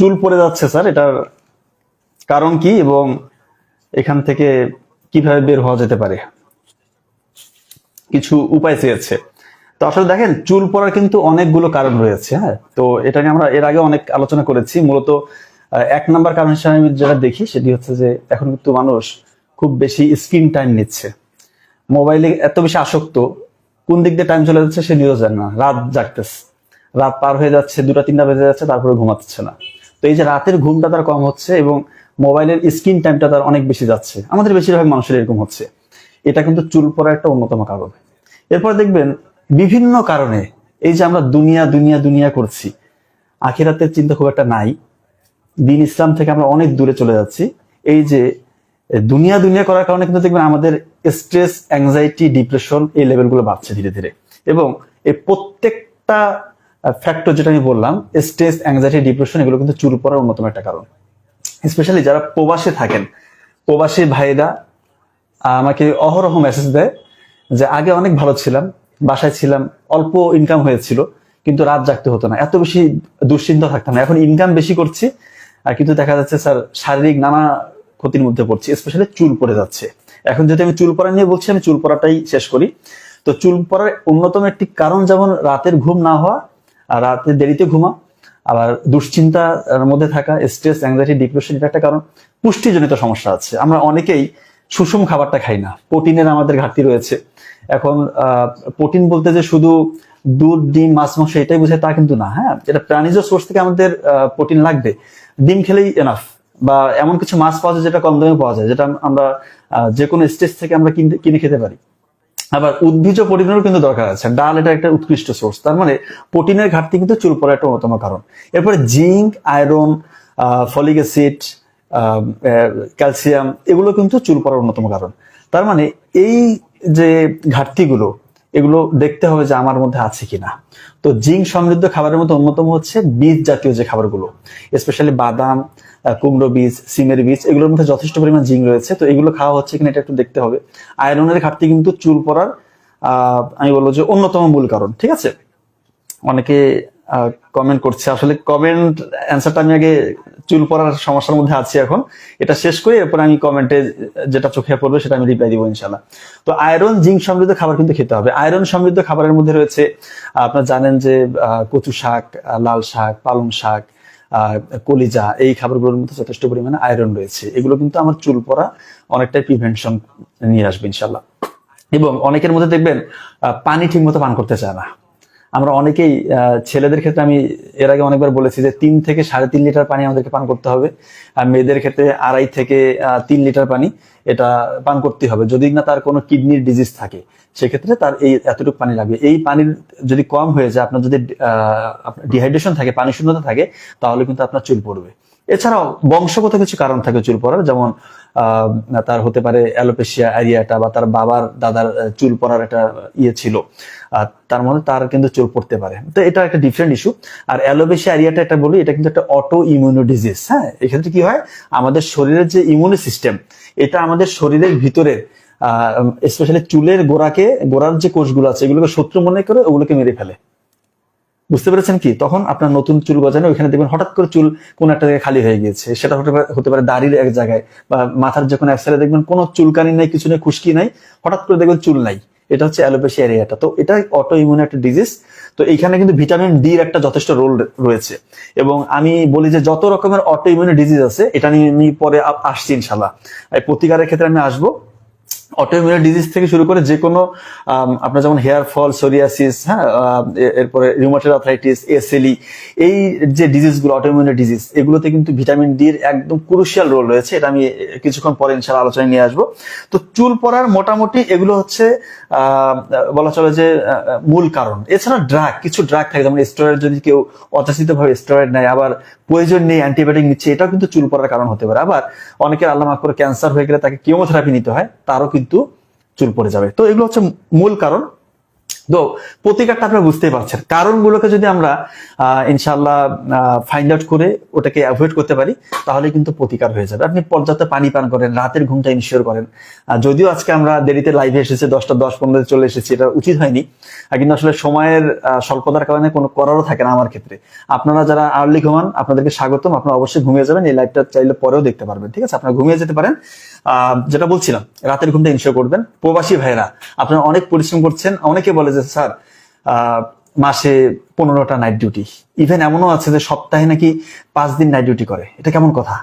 চুল পড়ে যাচ্ছে স্যার, এটার কারণ কি এবং এখান থেকে কিভাবে বের হওয়া যেতে পারে, কিছু উপায় চেয়েছে। তো আসলে দেখেন, চুল পড়ার কিন্তু অনেকগুলো কারণ রয়েছে। হ্যাঁ, তো এটা নিয়ে আমরা এর আগে অনেক আলোচনা করেছি। মূলত এক নাম্বার কারণ হিসেবে আমি যেটা দেখি সেটি হচ্ছে যে এখন কিন্তু মানুষ খুব বেশি স্ক্রিন টাইম নিচ্ছে, মোবাইলে এত বেশি আসক্ত, কোন দিক দিয়ে টাইম চলে যাচ্ছে সে নিজেও জানে না। রাত জাগতেছে, রাত পার হয়ে যাচ্ছে, 2টা 3টা বেজে যাচ্ছে, তারপরে ঘুমাচ্ছে না। তো এই যে রাতের ঘুমটা তার কম হচ্ছে এবং মোবাইলের স্ক্রিন টাইমটা তার অনেক বেশি যাচ্ছে, আমাদের বেশিরভাগ মানুষের এরকম হচ্ছে। এটা কিন্তু চুল পড়ার একটা অন্যতম কারণ। এরপর দেখবেন বিভিন্ন কারণে এই যে আমরা দুনিয়া দুনিয়া দুনিয়া করছি, আখিরাতের চিন্তা খুব একটা নাই, দিন ইসলাম থেকে আমরা অনেক দূরে চলে যাচ্ছি। এই যে দুনিয়া দুনিয়া করার কারণে কিন্তু দেখবেন আমাদের স্ট্রেস, অ্যাংজাইটি, ডিপ্রেশন এই লেভেলগুলো বাড়ছে ধীরে ধীরে। এবং এই প্রত্যেকটা ফ্যাক্টর যেটা আমি বললাম, স্ট্রেস, অ্যাংজাইটি, ডিপ্রেশন, এগুলো কিন্তু চুল পড়ার অন্যতম একটা কারণ। স্পেশালি যারা প্রবাসে থাকেন, প্রবাসী ভাইরা আমাকে অহরহ মেসেজ দেয় যে আগে অনেক ভালো ছিলাম, বাসায় ছিলাম, অল্প ইনকাম হয়েছিল, কিন্তু রাত জাগতে হতো না, এত বেশি দুশ্চিন্তা থাকতাম না। এখন ইনকাম বেশি করছি আর কিন্তু দেখা যাচ্ছে স্যার শারীরিক নানা ক্ষতির মধ্যে পড়ছি, স্পেশালি চুল পড়ে যাচ্ছে। এখন যদি আমি চুল পড়া নিয়ে বলছি, আমি চুল পড়াটাই শেষ করি। তো চুল পড়ার অন্যতম একটি কারণ যেমন রাতের ঘুম না হওয়া, আর রাতে দেরিতে ঘুমা, আবার দুশ্চিন্তার মধ্যে থাকা, স্ট্রেস, অ্যাংজাইটি, ডিপ্রেশন, এটা একটা কারণ। পুষ্টিজনিত সমস্যা আছে, আমরা অনেকেই সুষম খাবারটা খাই না, প্রোটিনের আমাদের ঘাটতি রয়েছে। এখন প্রোটিন বলতে যে শুধু দুধ, ডিম, মাছ, মাংস এটাই বোঝায় তা কিন্তু না। হ্যাঁ, এটা প্রাণীজ সোর্স থেকে আমাদের প্রোটিন লাগবে, ডিম খেলেই এনাফ। বা এমন কিছু মাছ পাওয়া যায় যেটা কম দামে পাওয়া যায়, যেটা আমরা যে কোনো স্টেজ থেকে আমরা কিনে খেতে পারি। আবার উদ্ভিজ প্রোটিনেরও কিন্তু দরকার আছে, ডাল এটা একটা উৎকৃষ্ট সোর্স। তার মানে প্রোটিনের ঘাটতি কিন্তু চুল পড়ার একটা অন্যতম কারণ। এরপরে zinc, iron, folic acid, calcium, এগুলো কিন্তু চুল পড়ার অন্যতম কারণ। তার মানে এই যে ঘাটতিগুলো, এগুলো দেখতে হবে যে আমার মধ্যে আছে কিনা। তো জিঙ্ক সমৃদ্ধ খাবারের মধ্যে অন্যতম হচ্ছে বীজ জাতীয় যে খাবারগুলো, স্পেশালি বাদাম, কুমড়ো বীজ, সিমের বীজ, এগুলোর মধ্যে যথেষ্ট পরিমাণ জিঙ্ক রয়েছে। তো এগুলো খাওয়া হচ্ছে কিনা এটা একটু দেখতে হবে। আয়রনের ঘাটতি কিন্তু চুল পড়ার আমি বলবো যে অন্যতম মূল কারণ। ঠিক আছে, অনেকে কমেন্ট করছে, আসলে কমেন্ট অ্যান্সারটা আমি আগে চুল পড়ার সমস্যার মধ্যে আছি, এখন এটা শেষ করি, এরপর আমি কমেন্টে যেটা চোখে পড়বে সেটা আমি রিপ্লাই দিব ইনশাল্লাহ। তো আয়রন, জিঙ্ক সমৃদ্ধ খাবার কিন্তু খেতে হবে। আয়রন সমৃদ্ধ খাবারের মধ্যে রয়েছে, আপনারা জানেন যে কচু শাক, লাল শাক, পালং শাক, কলিজা, এই খাবারগুলোর মধ্যে যথেষ্ট পরিমাণে আয়রন রয়েছে। এগুলো কিন্তু আমার চুল পড়া অনেকটাই প্রিভেনশন নিয়ে আসবে ইনশাল্লাহ। এবং অনেকের মধ্যে দেখবেন পানি ঠিক মতো পান করতে চায় না। আমরা অনেকেই, ছেলেদের ক্ষেত্রে আমি এর আগে অনেকবার বলেছি যে 3 থেকে 3.5 লিটার পানি আমাদেরকে পান করতে হবে। আর মেয়েদের ক্ষেত্রে 2.5 থেকে 3 লিটার পানি এটা পান করতে হবে। যদি না তার কোনো কিডনির ডিজিজ থাকে, সেক্ষেত্রে তার এই এতটুকু পানি লাগবে। এই পানির যদি কম হয়ে যায়, আপনার যদি ডিহাইড্রেশন থাকে, পানি শূন্যতা থাকে, তাহলে কিন্তু আপনার চুল পড়বে। এছাড়াও বংশগত কিছু কারণ থাকে চুল পড়ার, যেমন তার হতে পারে অ্যালোপেশিয়া এরিয়াটা, বা তার বাবার দাদার চুল পড়ার একটা ছিল, তার মধ্যে তার কিন্তু চুল পড়তে পারে। তো এটা একটা ডিফারেন্ট ইস্যু। আর অ্যালোপেশিয়া এরিয়াটা এটা বলি, এটা কিন্তু একটা অটো ইমিউনো ডিজিজ। হ্যাঁ, এক্ষেত্রে কি হয়, আমাদের শরীরের যে ইমিউনি সিস্টেম, এটা আমাদের শরীরের ভিতরে স্পেশালি চুলের গোড়ার যে কোষগুলো আছে, এগুলোকে শত্রু মনে করে ওগুলোকে মেরে ফেলে। বুঝতে পেরেছেন কি? তখন আপনার নতুন চুল গজানো, ওইখানে দেখবেন হঠাৎ করে চুল কোন একটা জায়গায় খালি হয়ে গিয়েছে, সেটা হতে পারে দাড়ির এক জায়গায়, বা মাথার যে কোনো এক সাইডে দেখবেন কোনো চুলকানি নাই, কিছু নেই, খুশকি নাই, হঠাৎ করে দেখবেন চুল নাই। এটা হচ্ছে অ্যালোপেশিয়া এরিয়াটা। তো এটা অটো ইমিউন একটা ডিজিজ। তো এইখানে কিন্তু ভিটামিন ডি এর একটা যথেষ্ট রোল রয়েছে। এবং আমি বলি যে যত রকমের অটো ইমিউন ডিজিজ আছে, এটা নিয়ে আমি পরে আসছি ইনশাল্লাহ, প্রতিকারের ক্ষেত্রে আমি আসবো। অটোইমিউন ডিজিজ থেকে শুরু করে যে কোনো আপনার যেমন হেয়ার ফল, সোরিয়াসিস, হ্যাঁ, এরপরে রিউমাটয়েড আর্থ্রাইটিস, এসএলই, এই যে ডিজিজগুলো অটোইমিউন ডিজিজ, এগুলোতে কিন্তু ভিটামিন ডি এর একদম ক্রুশিয়াল রোল রয়েছে। এটা আমি কিছুক্ষণ পরে ইনশাআল্লাহ আলোচনায় নিয়ে আসবো। তো চুল পড়ার মোটামুটি এগুলো হচ্ছে বলা চলে যে মূল কারণ। এছাড়া কিছু ড্রাগ থাকে, যেমন স্টেরয়েড, যদি কেউ অযাচিতভাবে স্টেরয়েড নেয়, আবার প্রয়োজন নেই অ্যান্টিবায়োটিক নিচ্ছে, এটাও কিন্তু চুল পড়ার কারণ হতে পারে। আবার অনেকের আল্লাহ মাফ করে ক্যান্সার হয়ে গেলে তাকে কিমোথেরাপি নিতে হয়, তারও কিন্তু চুল পড়ে যাবে। তো এগুলো হচ্ছে মূল কারণ। তো প্রতিকারটা আপনারা বুঝতেই পারছেন, কারণগুলোকে যদি আমরা ইনশাআল্লাহ ফাইন্ড আউট করে ওটাকে অ্যাভয়েড করতে পারি, তাহলে কিন্তু প্রতিকার হয়ে যাবে। আপনি পর্যাপ্ত পানি পান করেন, রাতের ঘুমটা ইনশিওর করেন। যদিও আজকে আমরা দেরিতে লাইভে এসেছি, 10:10-15 চলে এসেছি, এটা উচিত হয়নি, কিন্তু আসলে সময়ের স্বল্পতার কারণে কোনো করারও থাকে না আমার ক্ষেত্রে। আপনারা যারা আর্লি ঘুমান, আপনাদেরকে স্বাগতম, আপনারা অবশ্যই ঘুমিয়ে যাবেন, এই লাইভটা চাইলে পরেও দেখতে পারবেন, ঠিক আছে? আপনারা ঘুমিয়ে যেতে পারেন। যেটা বলছিলাম, রাতের ঘুমটা ইনশিওর করবেন। প্রবাসী ভাইরা, আপনারা অনেক পরিশ্রম করছেন। অনেকে বলে যে স্যার মাসে 15টা নাইট ডিউটি, ইভেন এমনও আছে যে সপ্তাহে নাকি 5 দিন নাইট ডিউটি করে। এটা কেমন কথা?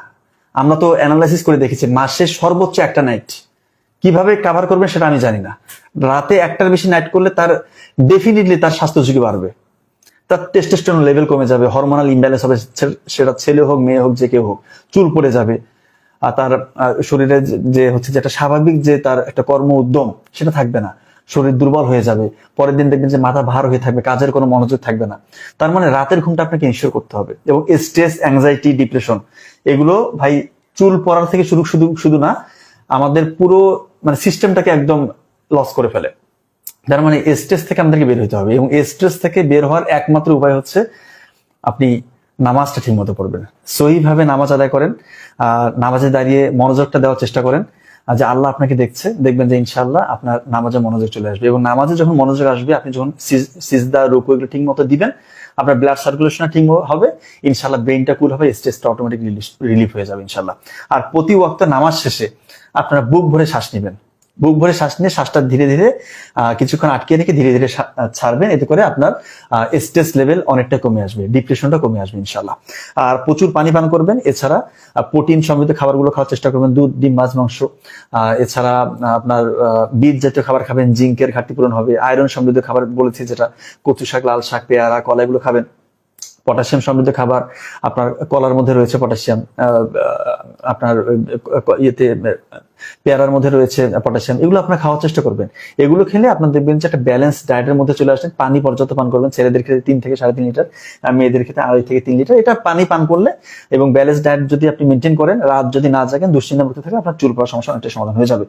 আমরা তো অ্যানালাইসিস করে দেখেছি, মাসে সর্বোচ্চ একটা নাইট কিভাবে কভার করবেন সেটা আমি জানি না। রাতে একটার বেশি নাইট করলে তার ডেফিনেটলি তার স্বাস্থ্য ঝুঁকি বাড়বে, তার টেস্টোস্টেরন লেভেল কমে যাবে, হরমোনাল ইমব্যালেন্স হবে, সেটা ছেলে হোক মেয়ে হোক যে কেউ হোক, চুল পড়ে যাবে, আর তার শরীরে যে হচ্ছে যেটা স্বাভাবিক যে তার একটা কর্ম উদ্যম সেটা থাকবে না, শরীর দুর্বল হয়ে যাবে, পরের দিন দেখবেন যে মাথা ভার হয়ে থাকবে, কাজের কোনো মনোযোগ থাকবে না। তার মানে রাতের ঘুমটা আপনাকে ইনশিওর করতে হবে। এবং স্ট্রেস, অ্যাংজাইটি, ডিপ্রেশন, এগুলো ভাই চুল পড়ার থেকে শুরু শুধু শুধু না, আমাদের পুরো মানে সিস্টেমটাকে একদম লস করে ফেলে। তার মানে স্ট্রেস থেকে আমাদেরকে বের হতে হবে, এবং স্ট্রেস থেকে বের হওয়ার একমাত্র উপায় হচ্ছে আপনি নামাজটা ঠিক মতো পড়বেন, সহিভাবে নামাজ আদায় করেন, নামাজে দাঁড়িয়ে মনোযোগটা দেওয়ার চেষ্টা করেন, যে আল্লাহ আপনাকে দেখছে, দেখবেন যে ইনশাআল্লাহ আপনার নামাজে মনোযোগ চলে আসবে। এবং নামাজে যখন মনোযোগ আসবে, আপনি যখন সিজদা, রুকু এগুলো ঠিক মতো দিবেন, আপনার ব্লাড সার্কুলেশন ঠিক হবে, ইনশাআল্লাহ ব্রেইনটা কুল হবে, স্ট্রেসটা অটোমেটিক রিলিফ হয়ে যাবে ইনশাআল্লাহ। আর প্রতি ওয়াক্ত নামাজ শেষে আপনারা বুক ভরে শ্বাস নেবেন, বুক ভরে শ্বাস নিয়ে শ্বাসটা ধীরে ধীরে কিছুক্ষণ আটকে রেখে ধীরে ধীরে ছাড়বেন। এতে করে আপনার স্ট্রেস লেভেল অনেকটা কমে আসবে, ডিপ্রেশনটা কমে আসবে ইনশাল্লাহ। আর প্রচুর পানি পান করবেন। এছাড়া প্রোটিন সমৃদ্ধ খাবারগুলো খাওয়ার চেষ্টা করবেন, দুধ, ডিম, মাছ, মাংস। এছাড়া আপনার বীজ জাতীয় খাবার খাবেন, জিঙ্কের ঘাটতি পূরণ হবে। আয়রন সমৃদ্ধ খাবার বলেছি, যেটা কচু শাক, লাল শাক, পেয়ারা, কলা, এগুলো খাবেন। পটাশিয়াম সমৃদ্ধ খাবার, আপনার কলার মধ্যে রয়েছে পটাশিয়াম, আপনার ইয়েতে পেয়ারার মধ্যে রয়েছে পটাশিয়াম, এগুলো আপনার খাওয়ার চেষ্টা করবেন। এগুলো খেলে আপনার দেখবেন যে একটা ব্যালেন্স ডায়েটের মধ্যে চলে আসেন। পানি পর্যাপ্ত পান করবেন, ছেলেদের ক্ষেত্রে 3 থেকে 3.5 লিটার, মেয়েদের ক্ষেত্রে 2.5 থেকে 3 লিটার। এটা পানি পান করলে এবং ব্যালেন্স ডায়েট যদি আপনি মেনটেন করেন, রাত যদি না জাগেন, দুশ্চিন্তা মুক্ত থাকে, আপনার চুল পড়ার সমস্যা অনেকটা সমাধান হয়ে যাবে।